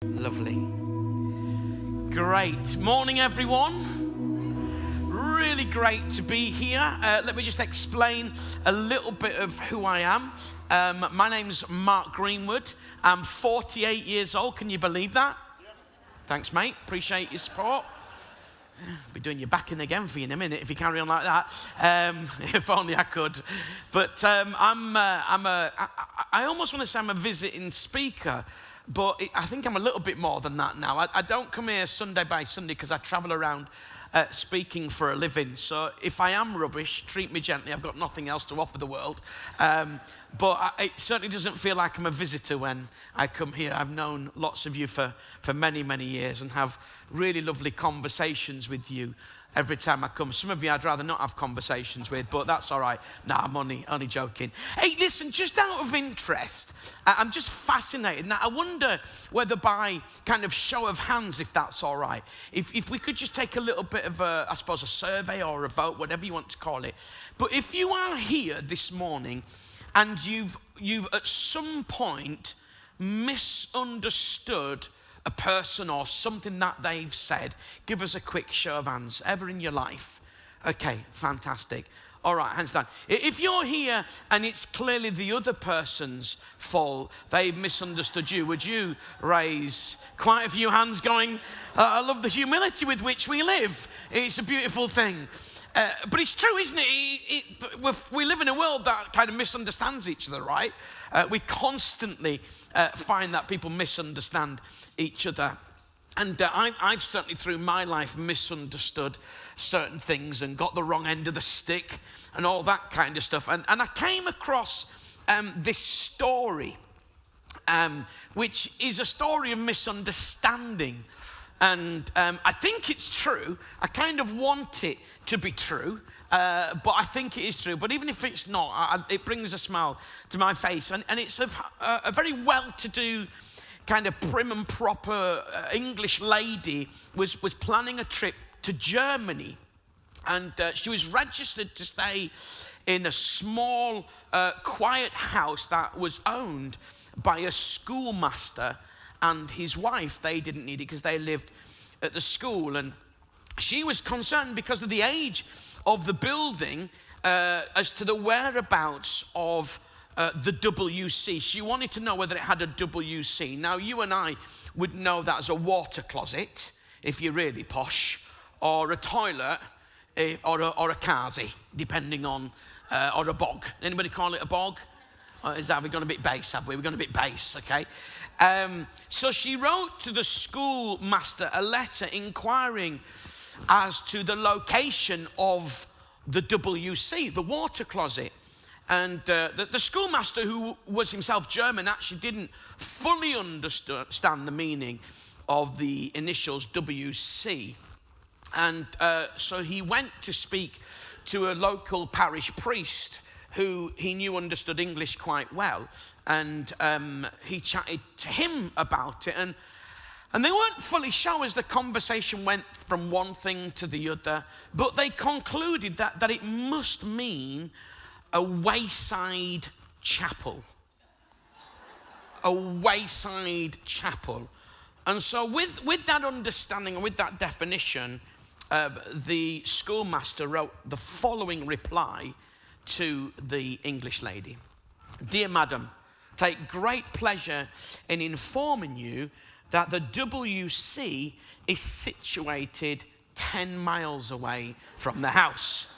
Lovely. Great. Morning, everyone. Really great to be here. Let me just explain a little bit of who I am. My name's Mark Greenwood. I'm 48 years old. Can you believe that? Yeah. Thanks, mate. Appreciate your support. I'll be doing your backing again for you in a minute if you carry on like that. If only I could. But I almost want to say I'm a visiting speaker. But I think I'm a little bit more than that now. I don't come here Sunday by Sunday because I travel around speaking for a living. So if I am rubbish, treat me gently. I've got nothing else to offer the world. But it certainly doesn't feel like I'm a visitor when I come here. I've known lots of you for many, many years and have really lovely conversations with you every time I come. Some of you I'd rather not have conversations with, but that's all right. No, I'm only joking. Hey, listen, just out of interest, I'm just fascinated. Now, I wonder whether by kind of show of hands, if that's all right, if we could just take a little bit of a survey or a vote, whatever you want to call it. But if you are here this morning and you've at some point misunderstood a person or something that they've said, give us a quick show of hands. Ever in your life? Okay, fantastic. All right, hands down. If you're here and it's clearly the other person's fault, they've misunderstood you, would you raise quite a few hands going, I love the humility with which we live. It's a beautiful thing. But it's true, isn't it? We live in a world that kind of misunderstands each other, right? We constantly find that people misunderstand each other. And I've certainly through my life misunderstood certain things and got the wrong end of the stick and all that kind of stuff. And I came across this story, which is a story of misunderstanding. And I think it's true. I kind of want it to be true, but I think it is true. But even if it's not, it brings a smile to my face. And it's a very well-to-do, kind of prim and proper English lady was planning a trip to Germany. And she was registered to stay in a small, quiet house that was owned by a schoolmaster and his wife. They didn't need it because they lived at the school. And she was concerned because of the age of the building as to the whereabouts of the WC. She wanted to know whether it had a WC. Now, you and I would know that as a water closet, if you're really posh, or a toilet, or a carsey, depending on, or a bog. Anybody call it a bog? Or have we gone a bit base, have we? We've gone a bit base, okay? So she wrote to the schoolmaster a letter inquiring as to the location of the WC, the water closet. And the schoolmaster, who was himself German, actually didn't fully understand the meaning of the initials WC. And so he went to speak to a local parish priest who he knew understood English quite well. And he chatted to him about it. And they weren't fully sure as the conversation went from one thing to the other. But they concluded that it must mean a wayside chapel. A wayside chapel. And so with that understanding and with that definition, the schoolmaster wrote the following reply to the English lady. Dear madam, take great pleasure in informing you that the WC is situated 10 miles away from the house,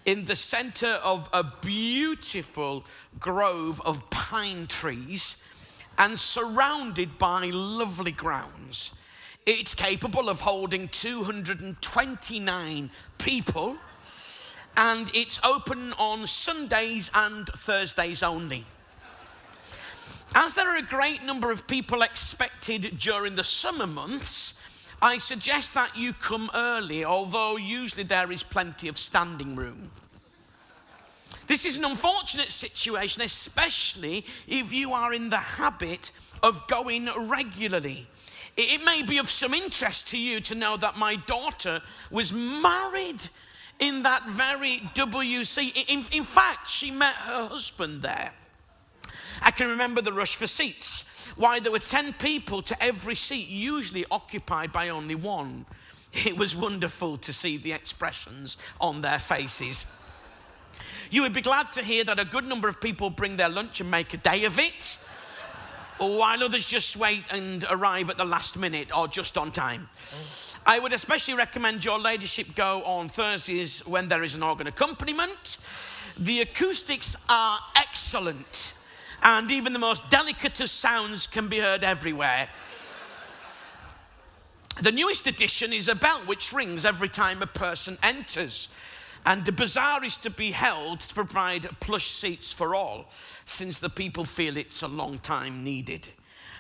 in the center of a beautiful grove of pine trees and surrounded by lovely grounds. It's capable of holding 229 people, and it's open on Sundays and Thursdays only. As there are a great number of people expected during the summer months, I suggest that you come early, although usually there is plenty of standing room. This is an unfortunate situation, especially if you are in the habit of going regularly. It may be of some interest to you to know that my daughter was married in that very WC. In fact, she met her husband there. I can remember the rush for seats why there were 10 people to every seat, usually occupied by only one. It was wonderful to see the expressions on their faces. You would be glad to hear that a good number of people bring their lunch and make a day of it, while others just wait and arrive at the last minute or just on time. I would especially recommend your leadership go on Thursdays when there is an organ accompaniment. The acoustics are excellent, and even the most delicate of sounds can be heard everywhere. The newest addition is a bell which rings every time a person enters. And the bazaar is to be held to provide plush seats for all, since the people feel it's a long time needed.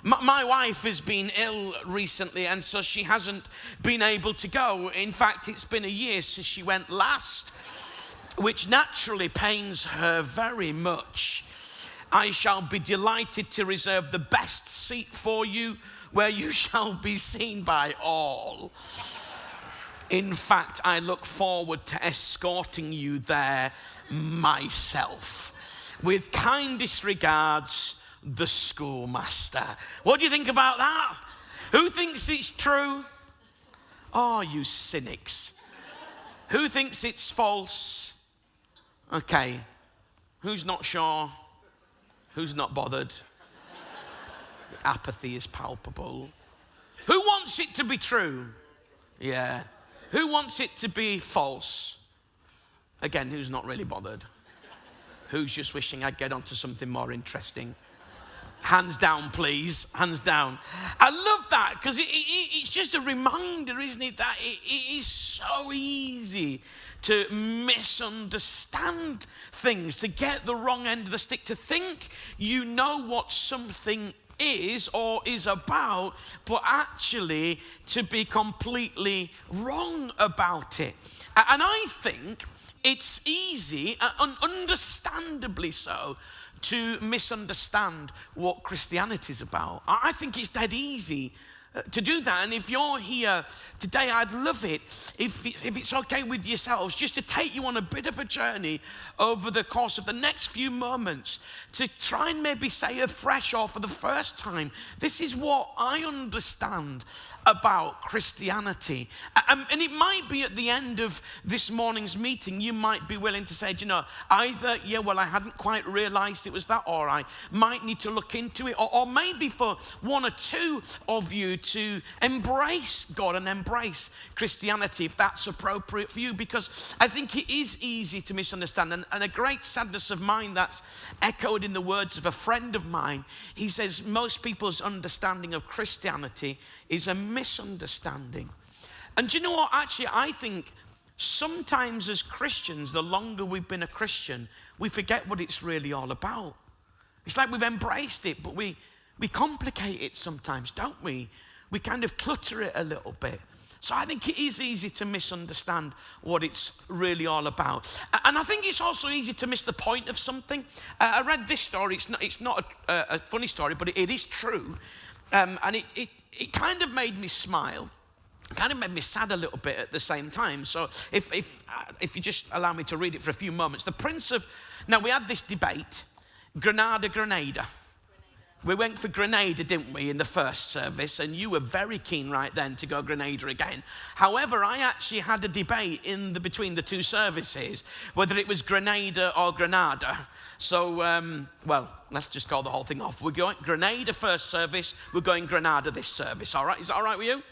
My wife has been ill recently, and so she hasn't been able to go. In fact, it's been a year since she went last, which naturally pains her very much. I shall be delighted to reserve the best seat for you, where you shall be seen by all. In fact, I look forward to escorting you there myself. With kindest regards, the schoolmaster. What do you think about that? Who thinks it's true? Oh, you cynics. Who thinks it's false? Okay. Who's not sure? Who's not bothered? The apathy is palpable. Who wants it to be true? Yeah. Who wants it to be false? Again, who's not really bothered? Who's just wishing I'd get onto something more interesting? Hands down, please. Hands down. I love that because it's just a reminder, isn't it, that it is so easy to misunderstand things, to get the wrong end of the stick, to think you know what something is or is about, but actually to be completely wrong about it. And I think it's easy, and understandably so, to misunderstand what Christianity is about. I think it's dead easy to do that. And if you're here today, I'd love it if it's okay with yourselves just to take you on a bit of a journey over the course of the next few moments to try and maybe say afresh or for the first time, this is what I understand about Christianity. And it might be at the end of this morning's meeting, you might be willing to say, either, yeah, well, I hadn't quite realized it was that, or I might need to look into it, or maybe for one or two of you to embrace God and embrace Christianity if that's appropriate for you, because I think it is easy to misunderstand. And a great sadness of mine that's echoed in the words of a friend of mine. He says most people's understanding of Christianity is a misunderstanding. And do you know what? Actually, I think sometimes as Christians, the longer we've been a Christian, we forget what it's really all about. It's like we've embraced it, but we complicate it sometimes, don't we? We kind of clutter it a little bit. So I think it is easy to misunderstand what it's really all about. And I think it's also easy to miss the point of something. I read this story. It's not a funny story, but it is true. And it kind of made me smile. It kind of made me sad a little bit at the same time. So if you just allow me to read it for a few moments. Now we had this debate, Grenada. We went for Grenada, didn't we, in the first service, and you were very keen right then to go Grenada again. However, I actually had a debate between the two services, whether it was Grenada or Granada. So, well, let's just call the whole thing off. We're going Grenada first service, we're going Granada this service, all right? Is that all right with you?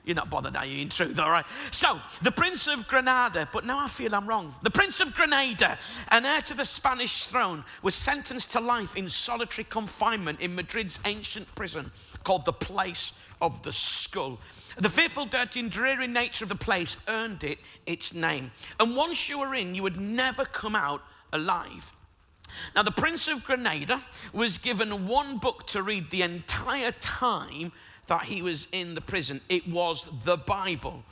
You're not bothered, are you, in truth, all right? So, the Prince of Granada, but now I feel I'm wrong. The Prince of Granada, an heir to the Spanish throne, was sentenced to life in solitary confinement in Madrid's ancient prison called the Place of the Skull. The fearful, dirty and dreary nature of the place earned it its name. And once you were in, you would never come out alive. Now, the Prince of Granada was given one book to read the entire time that he was in the prison. It was the Bible.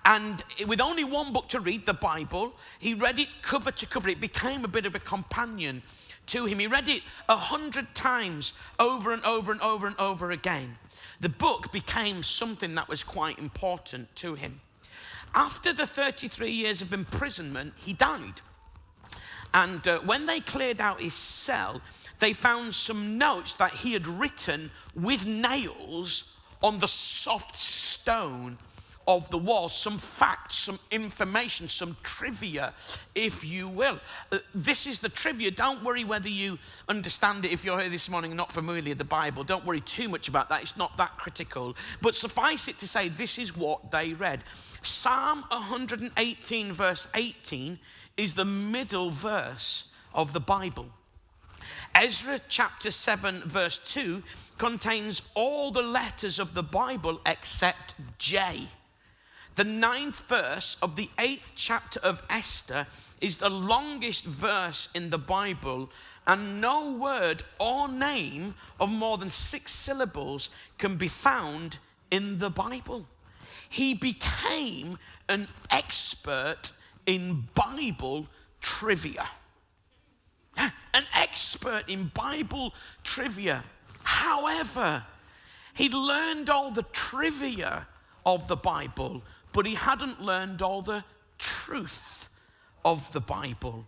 And with only one book to read, the Bible, he read it cover to cover. It became a bit of a companion to him. He read it 100 times over and over and over and over again. The book became something that was quite important to him. After the 33 years of imprisonment, he died. And when they cleared out his cell, they found some notes that he had written with nails on the soft stone of the wall. Some facts, some information, some trivia, if you will. This is the trivia. Don't worry whether you understand it if you're here this morning and not familiar with the Bible. Don't worry too much about that. It's not that critical. But suffice it to say, this is what they read. Psalm 118 verse 18 is the middle verse of the Bible. Ezra chapter 7 verse 2 contains all the letters of the Bible except J. The 9th verse of the 8th chapter of Esther is the longest verse in the Bible, and no word or name of more than 6 syllables can be found in the Bible. He became an expert in Bible trivia. An expert in Bible trivia. However, he'd learned all the trivia of the Bible, but he hadn't learned all the truth of the Bible.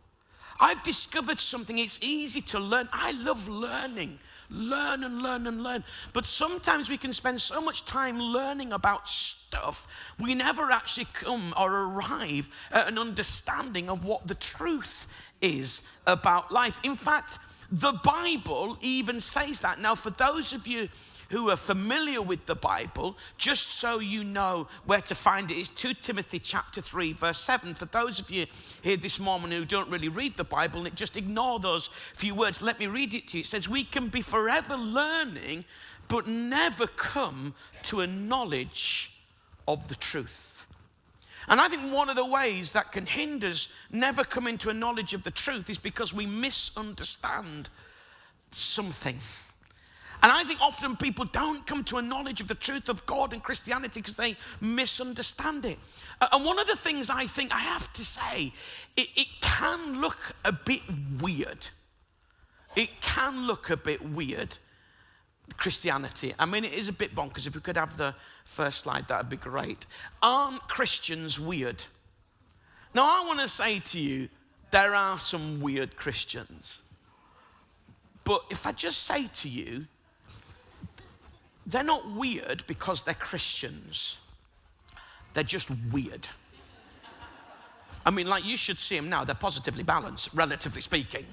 I've discovered something. It's easy to learn. I love learning. Learn and learn and learn. But sometimes we can spend so much time learning about stuff, we never actually come or arrive at an understanding of what the truth is about life. In fact, the Bible even says that. Now, for those of you who are familiar with the Bible, just so you know where to find it, is 2 Timothy chapter 3 verse 7. For those of you here this morning who don't really read the Bible, just ignore those few words. Let me read it to you. It says, we can be forever learning, but never come to a knowledge of the truth. And I think one of the ways that can hinder us never coming to a knowledge of the truth is because we misunderstand something. And I think often people don't come to a knowledge of the truth of God and Christianity because they misunderstand it. And one of the things I think I have to say, it can look a bit weird. It can look a bit weird, Christianity. I mean, it is a bit bonkers. If we could have the first slide, that would be great. Aren't Christians weird? Now, I want to say to you, there are some weird Christians. But if I just say to you, they're not weird because they're Christians. They're just weird. I mean, like, you should see them now. They're positively balanced, relatively speaking.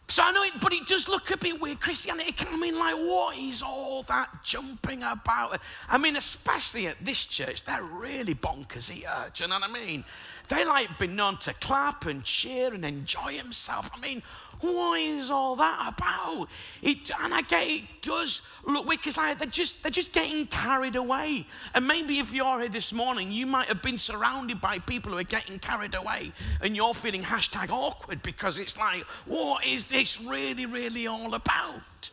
So I know it, but it does look a bit weird. Christianity, I mean, like, what is all that jumping about? I mean, especially at this church, they're really bonkers here. Do you know what I mean? They like been known to clap and cheer and enjoy themselves. I mean, what is all that about? And I get it does look weird because like they're just getting carried away. And maybe if you're here this morning, you might have been surrounded by people who are getting carried away, and you're feeling #awkward because it's like, what is this really, really all about?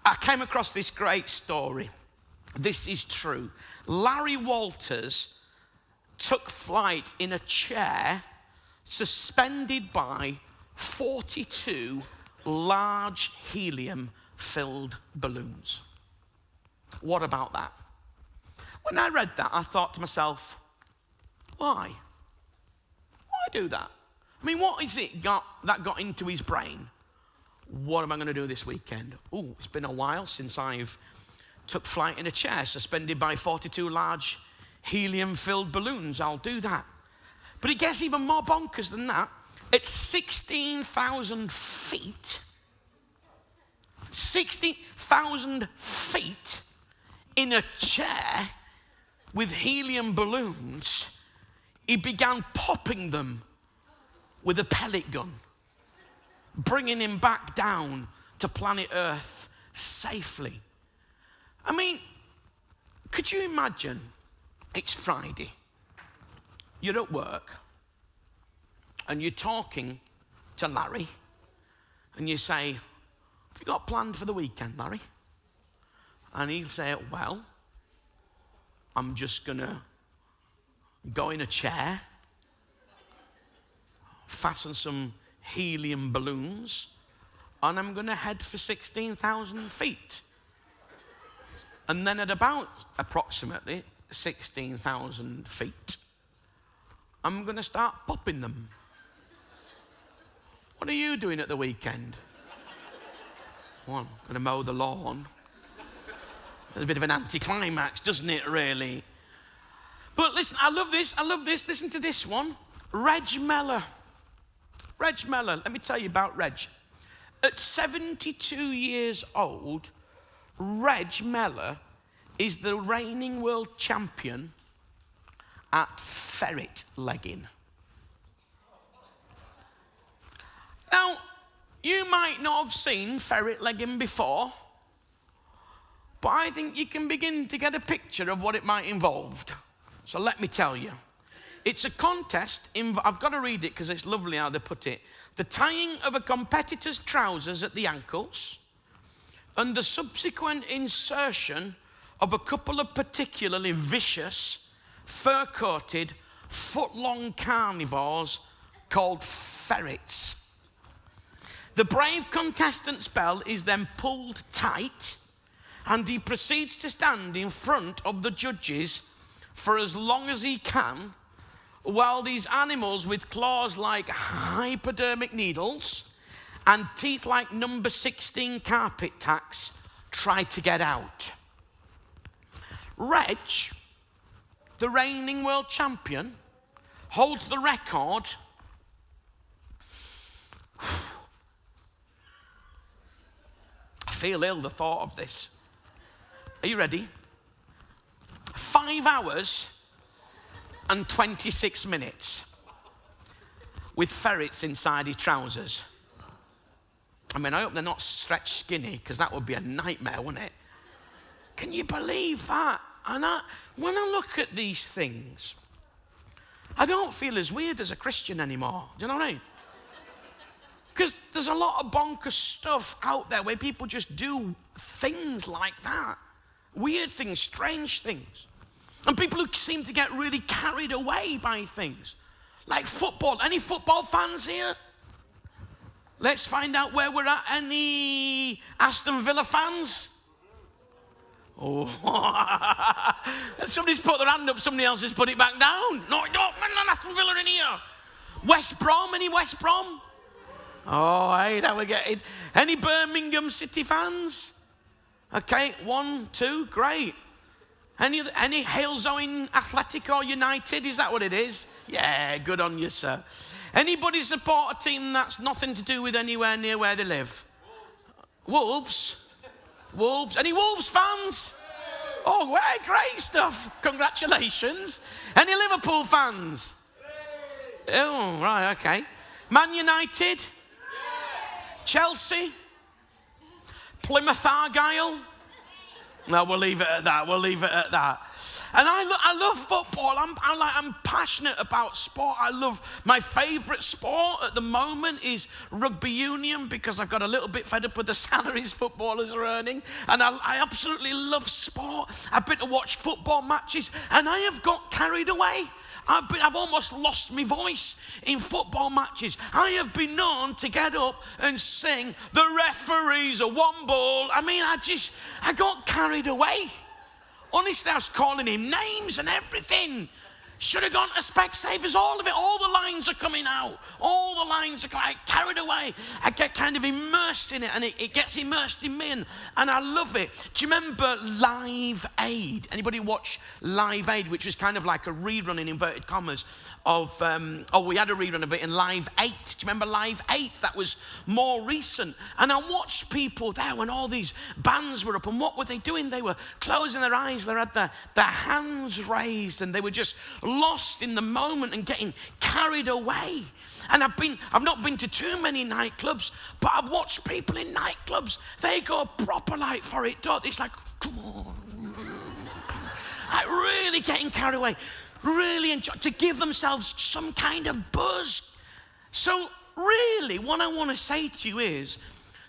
I came across this great story. This is true. Larry Walters took flight in a chair suspended by 42 large helium-filled balloons. What about that? When I read that, I thought to myself, why? Why do that? I mean, what is it that got into his brain? What am I going to do this weekend? Oh, it's been a while since I've took flight in a chair suspended by 42 large helium-filled balloons. I'll do that. But it gets even more bonkers than that. It's 16,000 feet. 60,000 feet in a chair with helium balloons. He began popping them with a pellet gun, bringing him back down to planet Earth safely. I mean, could you imagine? It's Friday. You're at work. And you're talking to Larry, and you say, have you got planned for the weekend, Larry? And he'll say, well, I'm just going to go in a chair, fasten some helium balloons, and I'm going to head for 16,000 feet. And then at about approximately 16,000 feet, I'm going to start popping them. What are you doing at the weekend? Well, I'm going to mow the lawn. It's a bit of an anticlimax, doesn't it, really? But listen, I love this. Listen to this one. Reg Mellor. Reg Mellor, let me tell you about Reg. At 72 years old, Reg Mellor is the reigning world champion at ferret legging. Now, you might not have seen ferret legging before, but I think you can begin to get a picture of what it might involve. So let me tell you. It's a contest, I've got to read it because it's lovely how they put it. The tying of a competitor's trousers at the ankles and the subsequent insertion of a couple of particularly vicious, fur-coated, foot-long carnivores called ferrets. The brave contestant's bell is then pulled tight and he proceeds to stand in front of the judges for as long as he can while these animals with claws like hypodermic needles and teeth like number 16 carpet tacks try to get out. Reg, the reigning world champion, holds the record I feel ill the thought of this. Are you ready? 5 hours and 26 minutes with ferrets inside his trousers. I mean, I hope they're not stretched skinny because that would be a nightmare, wouldn't it? Can you believe that? And when I look at these things, I don't feel as weird as a Christian anymore. Do you know what I mean? Because there's a lot of bonkers stuff out there where people just do things like that. Weird things, strange things. And people who seem to get really carried away by things. Like football. Any football fans here? Let's find out where we're at. Any Aston Villa fans? Oh, somebody's put their hand up, somebody else has put it back down. No, not Aston Villa in here. West Brom, any West Brom? Oh, hey, now we're getting. Any Birmingham City fans? Okay, 1, 2, great. Any Halesowen Athletic or United, is that what it is? Yeah, good on you, sir. Anybody support a team that's nothing to do with anywhere near where they live? Wolves? Wolves? Any Wolves fans? Oh, well, great stuff. Congratulations. Any Liverpool fans? Oh, right, okay. Man United? Chelsea? Plymouth Argyle? No, we'll leave it at that. And I love football. I'm passionate about sport. My favourite sport at the moment is rugby union because I've got a little bit fed up with the salaries footballers are earning. And I absolutely love sport. I've been to watch football matches and I have got carried away. I've almost lost my voice in football matches. I have been known to get up and sing, "The referee's a one ball." I mean, I got carried away. Honestly, I was calling him names and everything. Should have gone to Specsavers, all of it. All the lines are coming out. All the lines are coming. I get carried away. I get kind of immersed in it, and it gets immersed in me, and I love it. Do you remember Live Aid? Anybody watch Live Aid, which was kind of like a rerun in inverted commas of, we had a rerun of it in Live 8. Do you remember Live 8? That was more recent. And I watched people there when all these bands were up, and what were they doing? They were closing their eyes. They had their hands raised, and they were just lost in the moment and getting carried away. And I've not been to too many nightclubs, but I've watched people in nightclubs. They go proper like for it, don't they? It's like, come on. Like really getting carried away. Really enjoy, to give themselves some kind of buzz. So really, what I want to say to you is,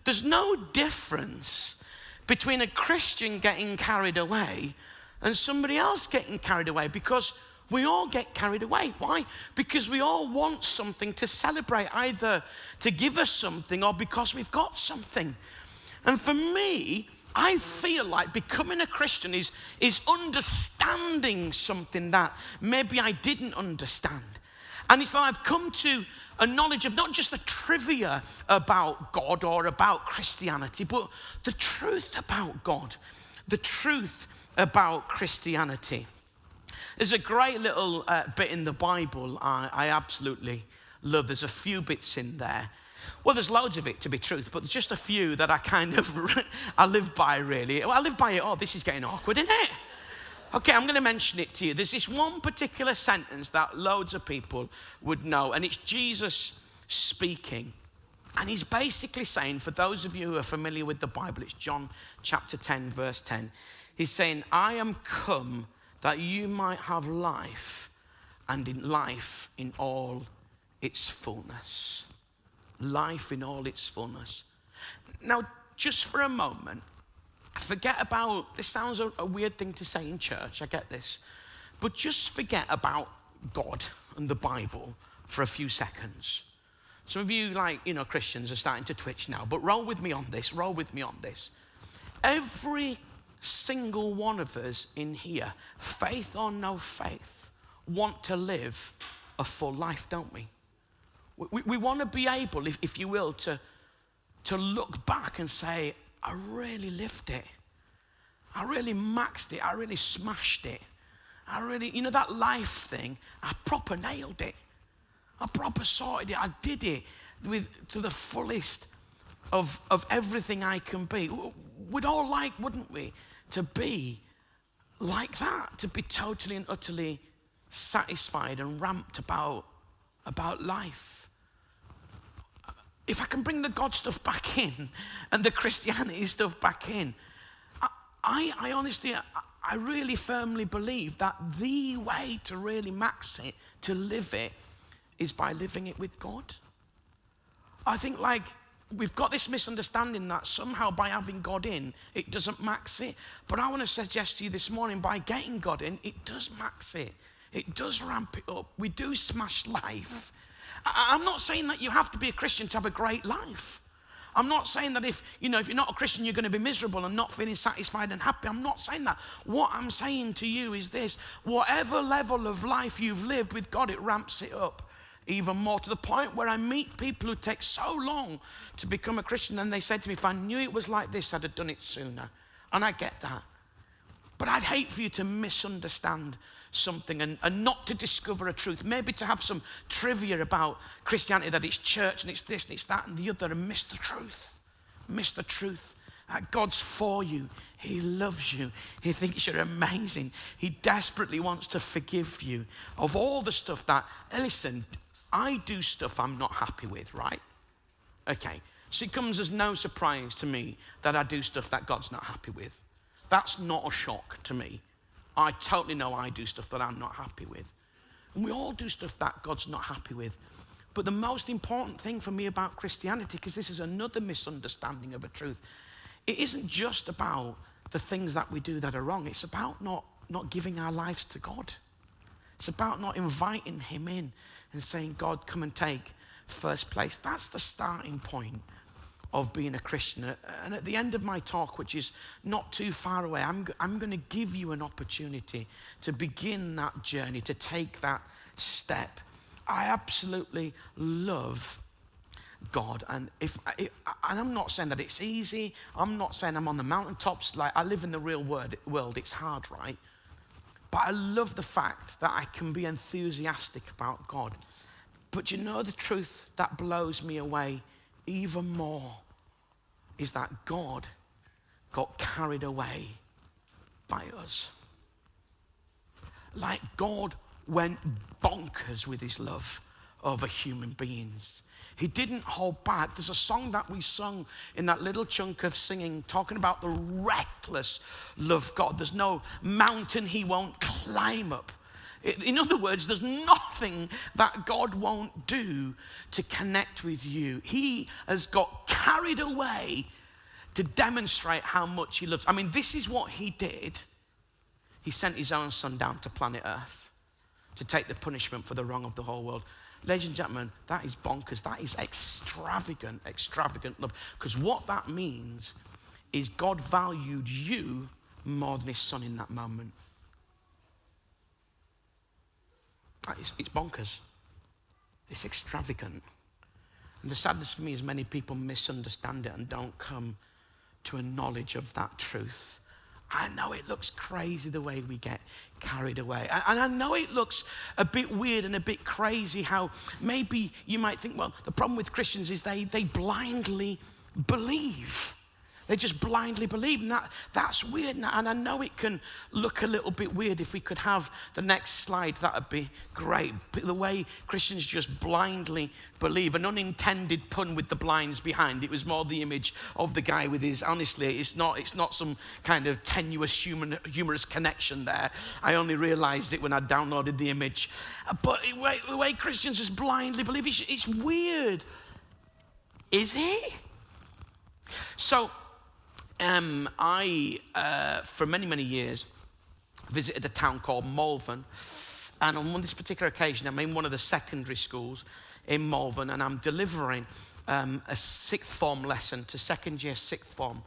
there's no difference between a Christian getting carried away and somebody else getting carried away, because we all get carried away. Why? Because we all want something to celebrate, either to give us something or because we've got something. And for me, I feel like becoming a Christian is understanding something that maybe I didn't understand. And it's that I've come to a knowledge of not just the trivia about God or about Christianity, but the truth about God, the truth about Christianity. There's a great little bit in the Bible I absolutely love. There's a few bits in there. Well, there's loads of it, to be truth, but there's just a few that I kind of, I live by, really. Well, I live by it. Oh, this is getting awkward, isn't it? Okay, I'm going to mention it to you. There's this one particular sentence that loads of people would know, and it's Jesus speaking. And he's basically saying, for those of you who are familiar with the Bible, it's John chapter 10, verse 10. He's saying, I am come that you might have life, and in life in all its fullness. Life in all its fullness. Now, just for a moment, forget about, this sounds a weird thing to say in church, I get this, but just forget about God and the Bible for a few seconds. Some of you, Christians are starting to twitch now, but roll with me on this. Every single one of us in here, faith or no faith, want to live a full life, don't we? We want to be able, if you will, to look back and say, I really lived it. I really maxed it. I really smashed it. I really, that life thing, I proper nailed it. I proper sorted it. I did it to the fullest of everything I can be. We'd all like, wouldn't we, to be like that, to be totally and utterly satisfied and ramped about life. If I can bring the God stuff back in and the Christianity stuff back in, I honestly, I really firmly believe that the way to really max it, to live it, is by living it with God. I think we've got this misunderstanding that somehow by having God in, it doesn't max it. But I want to suggest to you this morning, by getting God in, it does max it. It does ramp it up. We do smash life. I'm not saying that you have to be a Christian to have a great life. I'm not saying that if you're not a Christian, you're going to be miserable and not feeling satisfied and happy. I'm not saying that. What I'm saying to you is this: whatever level of life you've lived with God, it ramps it up even more, to the point where I meet people who take so long to become a Christian, and they say to me, if I knew it was like this, I'd have done it sooner. And I get that. But I'd hate for you to misunderstand something and not to discover a truth, maybe to have some trivia about Christianity, that it's church and it's this and it's that and the other, and miss the truth. That God's for you. He loves you. He thinks you're amazing. He desperately wants to forgive you of all the stuff that, listen, I do stuff I'm not happy with, right? Okay, so it comes as no surprise to me that I do stuff that God's not happy with. That's not a shock to me. I totally know I do stuff that I'm not happy with. And we all do stuff that God's not happy with. But the most important thing for me about Christianity, because this is another misunderstanding of a truth, it isn't just about the things that we do that are wrong. It's about not giving our lives to God. It's about not inviting him in and saying, God, come and take first place. That's the starting point of being a Christian. And at the end of my talk, which is not too far away, I'm going to give you an opportunity to begin that journey, to take that step. I absolutely love God, and and I'm not saying that it's easy. I'm not saying I'm on the mountaintops. Like, I live in the real world. It's hard, right? But I love the fact that I can be enthusiastic about God. But you know, the truth that blows me away even more is that God got carried away by us. Like, God went bonkers with his love over human beings. He didn't hold back. There's a song that we sung in that little chunk of singing talking about the reckless love of God. There's no mountain he won't climb up. In other words, there's nothing that God won't do to connect with you. He has got carried away to demonstrate how much he loves. I mean, this is what he did. He sent his own son down to planet Earth to take the punishment for the wrong of the whole world. Ladies and gentlemen, that is bonkers. That is extravagant love. Because what that means is God valued you more than his son in that moment. It's bonkers. It's extravagant. And the sadness for me is many people misunderstand it and don't come to a knowledge of that truth. I know it looks crazy the way we get carried away. And I know it looks a bit weird and a bit crazy how maybe you might think, well, the problem with Christians is they blindly believe. They just blindly believe, and that's weird. And I know it can look a little bit weird. If we could have the next slide, that would be great. But the way Christians just blindly believe, an unintended pun with the blinds behind. It was more the image of the guy with his, honestly, it's not some kind of tenuous humorous connection there. I only realized it when I downloaded the image. But the way Christians just blindly believe, it's weird. Is it? So, I, for many, many years, visited a town called Malvern. And on this particular occasion, I'm in one of the secondary schools in Malvern, and I'm delivering a sixth form lesson to second year sixth form.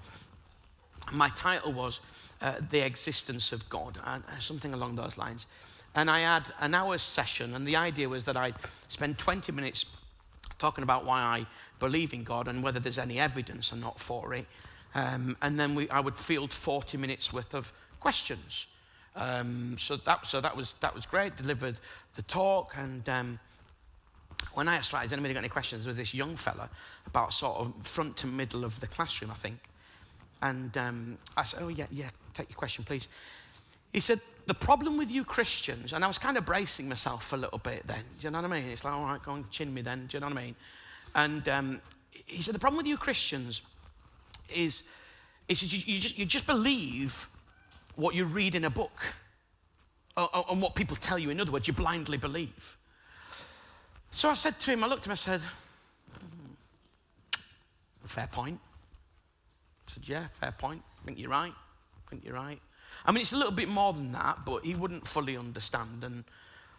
My title was The Existence of God, and something along those lines. And I had an hour's session, and the idea was that I'd spend 20 minutes talking about why I believe in God and whether there's any evidence or not for it. And then I would field 40 minutes worth of questions. So that was great. Delivered the talk, and when I asked, right, has anybody got any questions? There was this young fella about sort of front to middle of the classroom, I think. And I said, oh yeah, take your question, please. He said, the problem with you Christians, and I was kind of bracing myself a little bit then. Do you know what I mean? It's like, all right, go and chin me then. Do you know what I mean? And he said, the problem with you Christians is you just believe what you read in a book and what people tell you. In other words, you blindly believe. So I said to him, I looked at him, I said, fair point. I said, yeah, fair point. I think you're right. I mean, it's a little bit more than that, but he wouldn't fully understand. And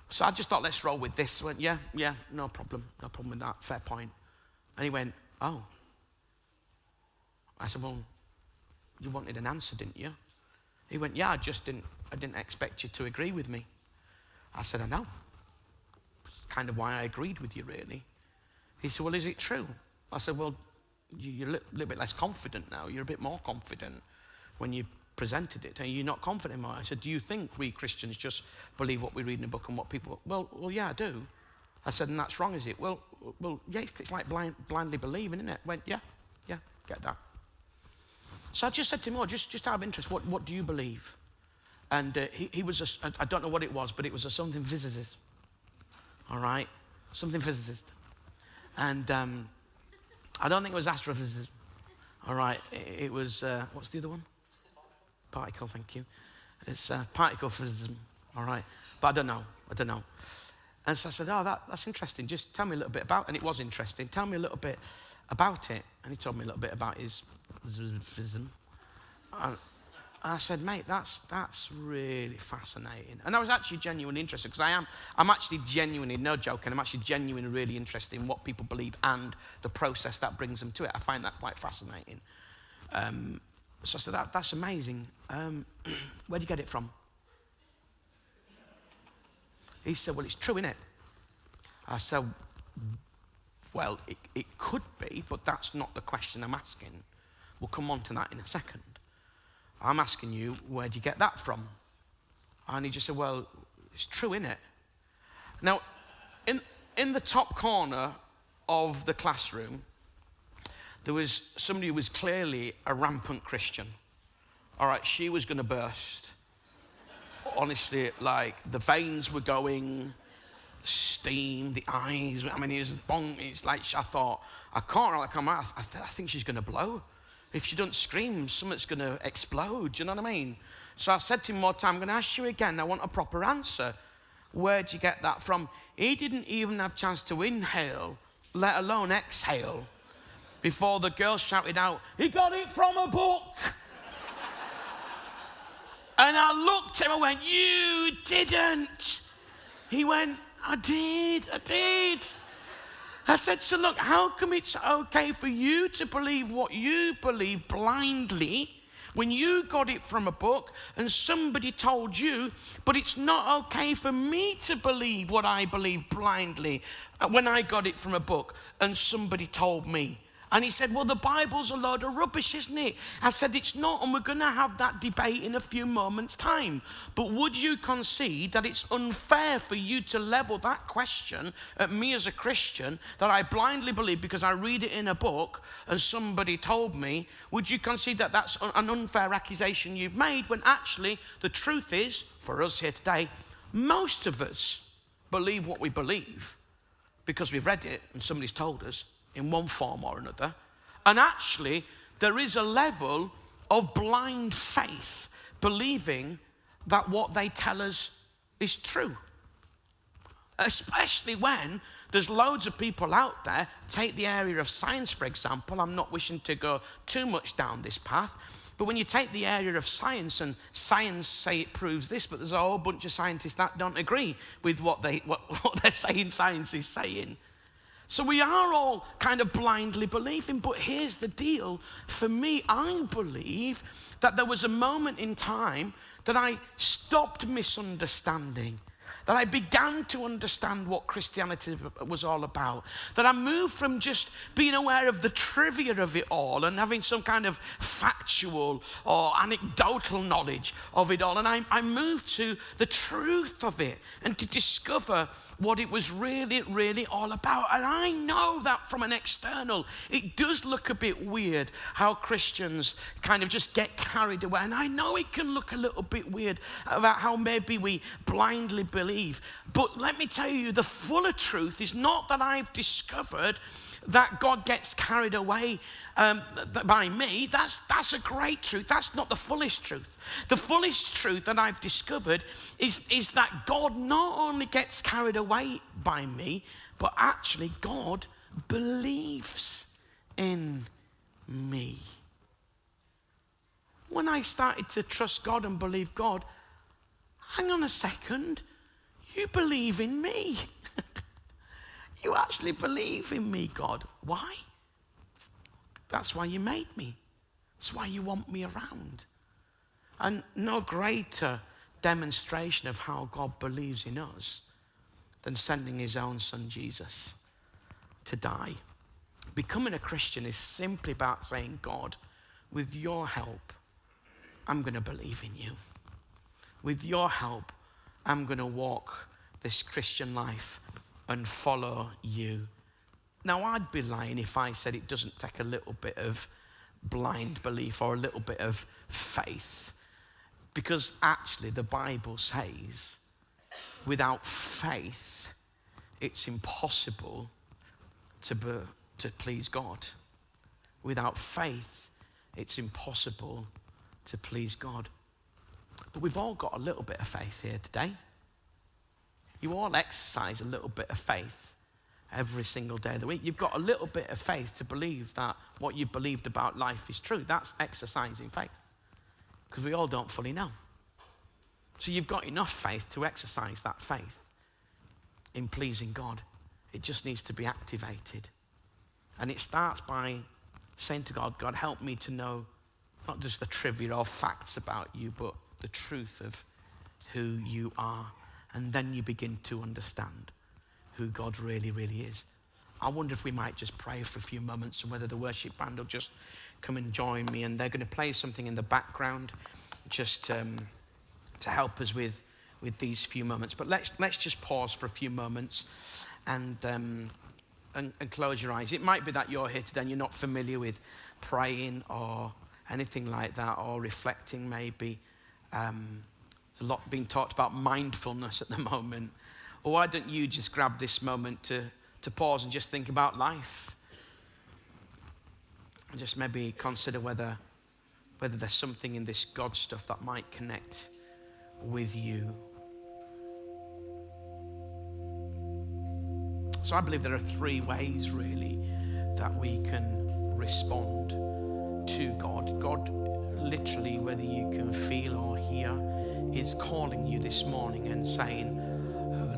so I just thought, let's roll with this. I went, yeah, no problem with that, fair point. And he went, oh. I said, well, you wanted an answer, didn't you? He went, yeah, I didn't expect you to agree with me. I said, I know. It's kind of why I agreed with you, really. He said, well, is it true? I said, well, you're a little bit less confident now. You're a bit more confident when you presented it. Are you not confident anymore? I said, do you think we Christians just believe what we read in a book and what people... Well, yeah, I do. I said, and that's wrong, is it? Well, yeah, it's like blindly believing, isn't it? Went, yeah, get that. So I just said to him, just out of interest, what do you believe? And he was, I don't know what it was, but it was a something physicist. All right? Something physicist. And I don't think it was astrophysicist. All right? It was, what's the other one? Particle, thank you. It's particle physicism. All right? But I don't know. And so I said, oh, that's interesting. Just tell me a little bit about it. And it was interesting. Tell me a little bit about it. And he told me a little bit about his physism. And I said, mate, that's really fascinating. And I was actually genuinely interested, because I'm actually genuinely, no joking, I'm actually genuinely really interested in what people believe and the process that brings them to it. I find that quite fascinating. So I said, that's amazing. Where'd you get it from? He said, well, it's true, innit? I said, well, it could be, but that's not the question I'm asking. We'll come on to that in a second. I'm asking you, where'd you get that from? And he just said, well, it's true, innit? Now, in the top corner of the classroom, there was somebody who was clearly a rampant Christian. All right, she was going to burst. Honestly, like, the veins were going, steam, the eyes, I mean, it was bong. It's like, I thought, I can't really come out. I think she's going to blow. If she doesn't scream, something's going to explode. Do you know what I mean? So I said to him more time, I'm going to ask you again. I want a proper answer. Where'd you get that from? He didn't even have a chance to inhale, let alone exhale, before the girl shouted out, he got it from a book. And I looked at him, I went, you didn't. He went, I did. I said, so look, how come it's okay for you to believe what you believe blindly When you got it from a book and somebody told you, but it's not okay for me to believe what I believe blindly when I got it from a book and somebody told me. And he said, well, the Bible's a load of rubbish, isn't it? I said, it's not, and we're going to have that debate in a few moments' time. But would you concede that it's unfair for you to level that question at me as a Christian that I blindly believe because I read it in a book and somebody told me? Would you concede that that's an unfair accusation you've made when actually the truth is, for us here today, most of us believe what we believe because we've read it and somebody's told us in one form or another. And actually, there is a level of blind faith, believing that what they tell us is true. Especially when there's loads of people out there, take the area of science, for example. I'm not wishing to go too much down this path, but when you take the area of science and science say it proves this, but there's a whole bunch of scientists that don't agree with what they're saying science is saying. So we are all kind of blindly believing, but here's the deal. For me, I believe that there was a moment in time that I stopped misunderstanding, that I began to understand what Christianity was all about, that I moved from just being aware of the trivia of it all and having some kind of factual or anecdotal knowledge of it all, and I moved to the truth of it and to discover what it was really, really all about. And I know that from an external, it does look a bit weird how Christians kind of just get carried away. And I know it can look a little bit weird about how maybe we blindly believe. But let me tell you, the fuller truth is not that I've discovered that God gets carried away by me. That's a great truth. That's not the fullest truth. The fullest truth that I've discovered is that God not only gets carried away by me, but actually God believes in me. When I started to trust God and believe God, hang on a second, you believe in me. You actually believe in me, God. Why? That's why you made me. That's why you want me around. And no greater demonstration of how God believes in us than sending his own son Jesus to die. Becoming a Christian is simply about saying, God, with your help, I'm going to believe in you. With your help, I'm going to walk this Christian life and follow you. Now, I'd be lying if I said it doesn't take a little bit of blind belief or a little bit of faith. Because actually the Bible says, without faith, it's impossible to please God. Without faith, it's impossible to please God. But we've all got a little bit of faith here today. You all exercise a little bit of faith every single day of the week. You've got a little bit of faith to believe that what you believed about life is true. That's exercising faith. Because we all don't fully know. So you've got enough faith to exercise that faith in pleasing God. It just needs to be activated. And it starts by saying to God, God, help me to know not just the trivia or facts about you, but the truth of who you are. And then you begin to understand who God really, really is. I wonder if we might just pray for a few moments and whether the worship band will just come and join me. And they're going to play something in the background just to help us with these few moments. But let's just pause for a few moments and close your eyes. It might be that you're here today and you're not familiar with praying or anything like that, or reflecting maybe. There's a lot being talked about mindfulness at the moment. Or why don't you just grab this moment to pause and just think about life? And just maybe consider whether there's something in this God stuff that might connect with you. So I believe there are three ways really that we can respond to God. God literally, whether you can feel or hear, is calling you this morning and saying,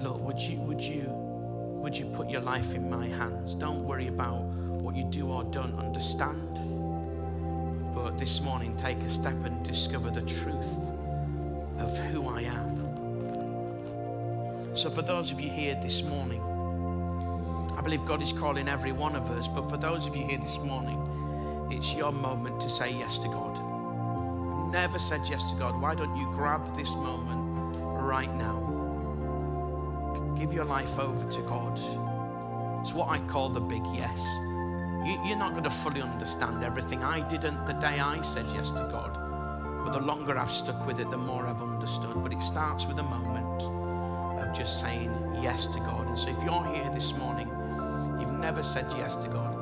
look, would you put your life in my hands? Don't worry about what you do or don't understand. but this morning take a step and discover the truth of who I am. So for those of you here this morning, I believe God is calling every one of us, but for those of you here this morning, it's your moment to say yes to God. Never said yes to God. Why don't you grab this moment right now? Give your life over to God. It's what I call the big yes. You're not going to fully understand everything. I didn't the day I said yes to God, but the longer I've stuck with it, the more I've understood. But it starts with a moment of just saying yes to God. And so if you're here this morning, you've never said yes to God,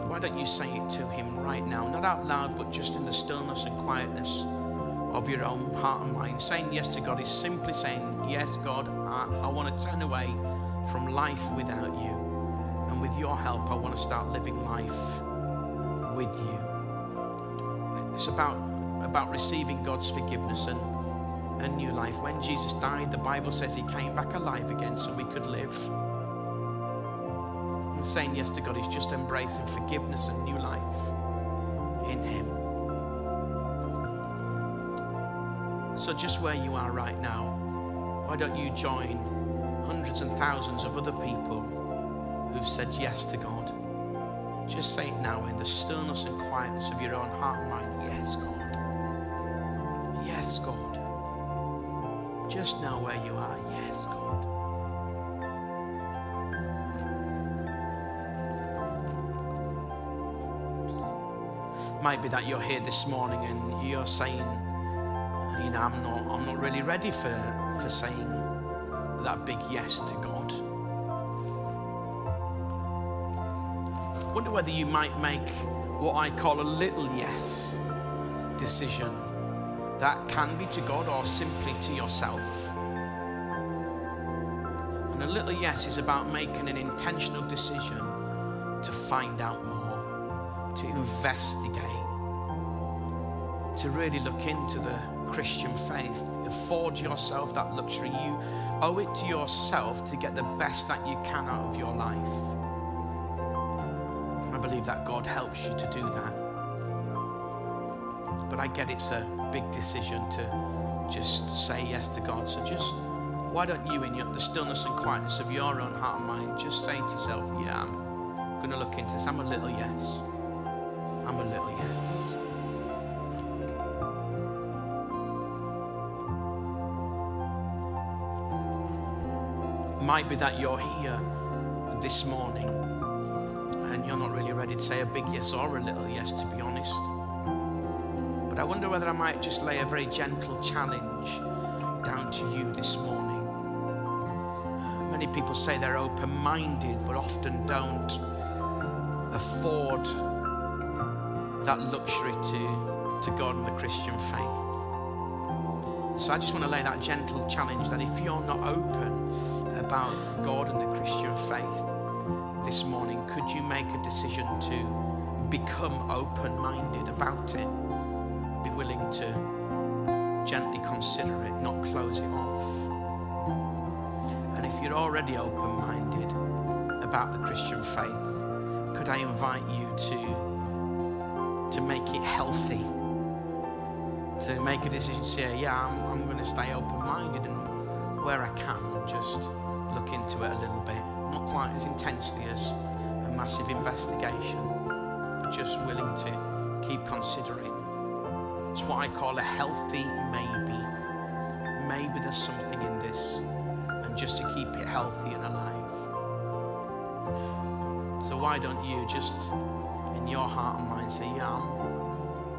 why don't you say it to him right now? Not out loud, but just in the stillness and quietness of your own heart and mind. Saying yes to God is simply saying, yes, God, I want to turn away from life without you. And with your help, I want to start living life with you. It's about receiving God's forgiveness and a new life. When Jesus died, the Bible says he came back alive again so we could live. And saying yes to God is just embracing forgiveness and new life in him. So just where you are right now, why don't you join hundreds and thousands of other people who've said yes to God? Just say it now in the stillness and quietness of your own heart and mind. Yes, God. Yes, God. Just now where you are. Yes, God. Might be that you're here this morning and you're saying, you know, I'm not really ready for saying that big yes to God. I wonder whether you might make what I call a little yes decision. That can be to God or simply to yourself. And a little yes is about making an intentional decision to find out more, to investigate, to really look into the Christian faith. Afford yourself that luxury. You owe it to yourself to get the best that you can out of your life. I believe that God helps you to do that. But I get it's a big decision to just say yes to God. So just, why don't you in the stillness and quietness of your own heart and mind, just say to yourself, yeah, I'm going to look into this. I'm a little yes. I'm a little yes. Might be that you're here this morning and you're not really ready to say a big yes or a little yes, to be honest. But I wonder whether I might just lay a very gentle challenge down to you this morning. Many people say they're open-minded, but often don't afford that luxury to God and the Christian faith. So I just want to lay that gentle challenge that if you're not open about God and the Christian faith this morning, could you make a decision to become open-minded about it? Be willing to gently consider it, not close it off. And if you're already open-minded about the Christian faith, could I invite you to make it healthy? To make a decision to say, yeah, I'm going to stay open-minded, and where I can, just look into it a little bit. Not quite as intensely as a massive investigation, but just willing to keep considering. It's what I call a healthy maybe. Maybe there's something in this, and just to keep it healthy and alive. So why don't you just in your heart and mind say, yeah,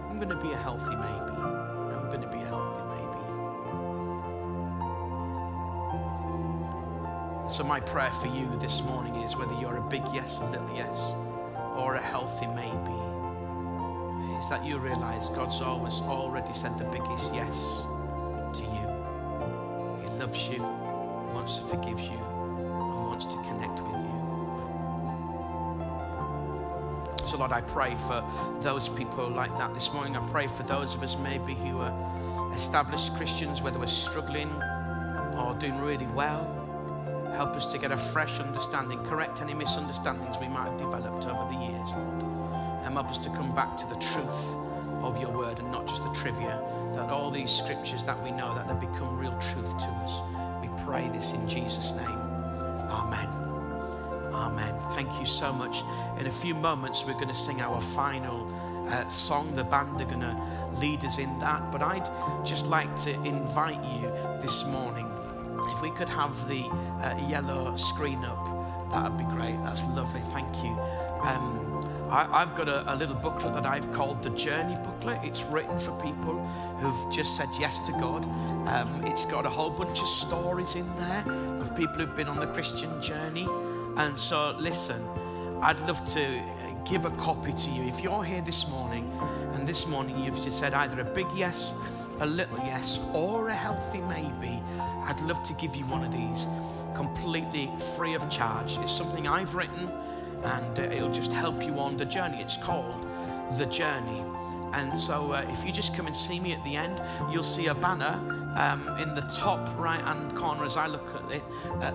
I'm going to be a healthy maybe. I'm going to be a healthy maybe. So my prayer for you this morning is, whether you're a big yes, a little yes, or a healthy maybe, is that you realize God's already said the biggest yes to you. He loves you, wants to forgive you, and wants to connect with you. So Lord, I pray for those people like that this morning. I pray for those of us maybe who are established Christians, whether we're struggling or doing really well. Help us to get a fresh understanding, correct any misunderstandings we might have developed over the years, Lord. and help us to come back to the truth of your word and not just the trivia, that all these scriptures that we know, that they become real truth to us. We pray this in Jesus' name. Amen. Amen. Thank you so much. In a few moments, we're going to sing our final song. The band are going to lead us in that. But I'd just like to invite you this morning, if we could have the yellow screen up, that would be great. That's lovely. Thank you. I've got a little booklet that I've called the Journey Booklet. It's written for people who've just said yes to God. It's got a whole bunch of stories in there of people who've been on the Christian journey. And so listen, I'd love to give a copy to you. If you're here this morning, and this morning you've just said either a big yes, a little yes, or a healthy maybe, I'd love to give you one of these completely free of charge. It's something I've written, and it'll just help you on the journey. It's called The Journey. And so if you just come and see me at the end, you'll see a banner in the top right-hand corner as I look at it.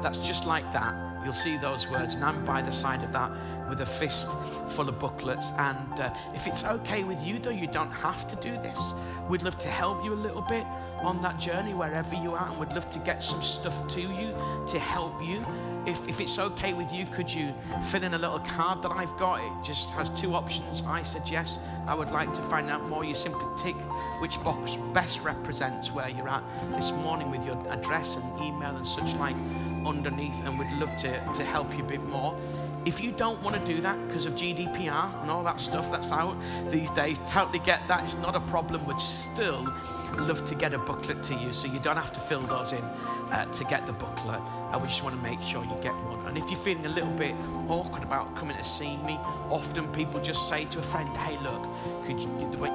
That's just like that. You'll see those words, and I'm by the side of that with a fist full of booklets. And if it's okay with you, though, you don't have to do this. We'd love to help you a little bit on that journey wherever you are, and we'd love to get some stuff to you to help you. If it's okay with you, could you fill in a little card that I've got? It just has two options. I said yes, I would like to find out more. You simply tick which box best represents where you're at this morning with your address and email and such like underneath, and we'd love to help you a bit more. If you don't want to do that because of GDPR and all that stuff that's out these days, totally get that. It's not a problem. We'd still love to get a booklet to you, so you don't have to fill those in to get the booklet. And we just want to make sure you get one. And if you're feeling a little bit awkward about coming to see me, often people just say to a friend, hey, look, could you,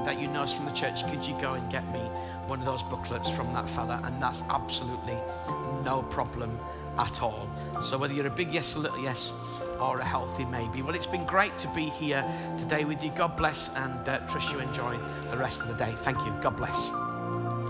that you know us from the church, could you go and get me one of those booklets from that fella? And that's absolutely no problem at all. So whether you're a big yes, a little yes, or a healthy maybe. Well, it's been great to be here today with you. God bless, and trust you enjoy the rest of the day. Thank you. God bless.